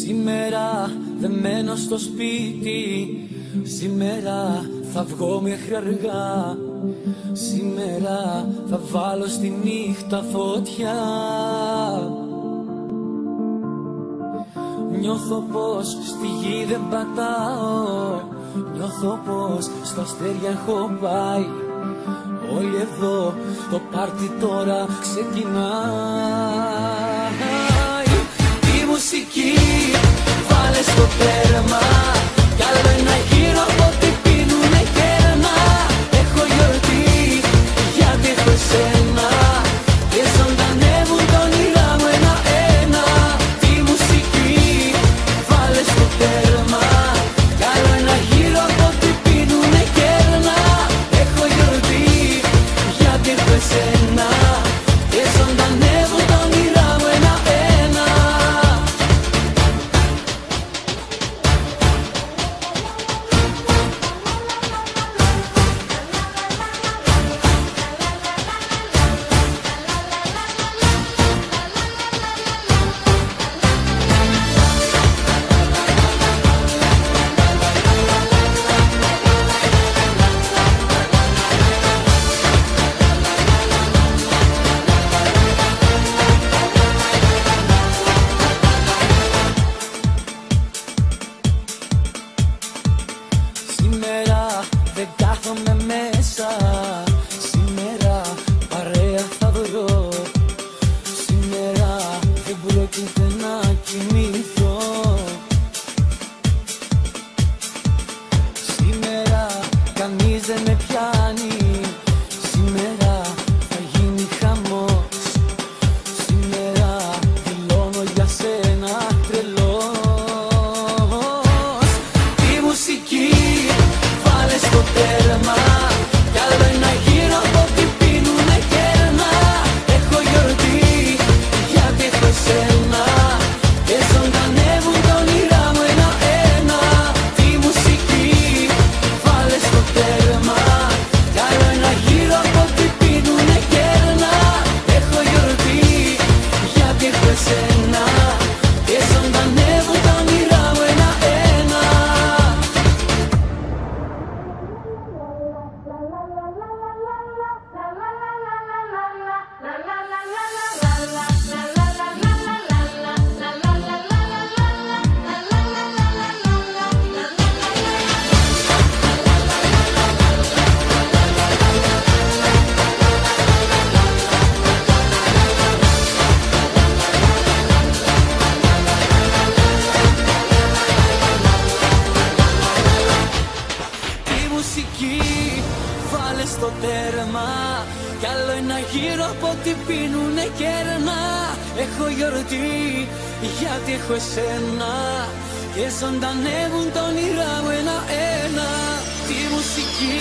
Σήμερα δεν μένω στο σπίτι, σήμερα θα βγω μέχρι αργά. Σήμερα θα βάλω στη νύχτα φωτιά. Νιώθω πως στη γη δεν πατάω, νιώθω πως στα αστέρια έχω πάει. Όλοι εδώ το πάρτι τώρα ξεκινάει. Η μουσική βάλε στο τέρμα, κι άλλο ένα γύρο από ό,τι πίνουνε κέρμα. Έχω γιορτή γιατί έχω εσένα και ζωντανεύουν τα όνειρά μου ένα-ένα. Τη μουσική βάλε στο τέρμα, κι άλλο ένα γύρο από ό,τι πίνουνε κέρμα. Έχω γιορτή γιατί έχω εσένα και ζωντανεύουν τα όνειρά μου ένα-ένα. Σήμερα δεν κάθομαι μέσα, σήμερα παρέα θα βρω. Σήμερα δεν πρόκειται να κοιμηθώ. Σήμερα κανείς δεν με πιάνει, σήμερα θα γίνει χαμός. Σήμερα δηλώνω για σένα τρελός. Τη μουσική βάλε στο τέρμα, κι άλλο ένα γύρο από ό,τι πίνουνε κέρμα. Έχω γιορτή γιατί έχω εσένα και ζωντανεύουν τα όνειρά μου ένα-ένα. Τη μουσική βάλε στο τέρμα, κι άλλο ένα γύρο από ό,τι πίνουνε κέρμα. Έχω γιορτή γιατί έχω εσένα και ζωντανεύουν τα όνειρά μου ένα-ένα. Μουσική βάλε στο τέρμα, κι άλλο ένα γύρο από ό,τι πίνουνε κέρμα. Έχω γιορτή γιατί έχω εσένα και ζωντανεύουν τα όνειρά μου ένα-ένα. Τη μουσική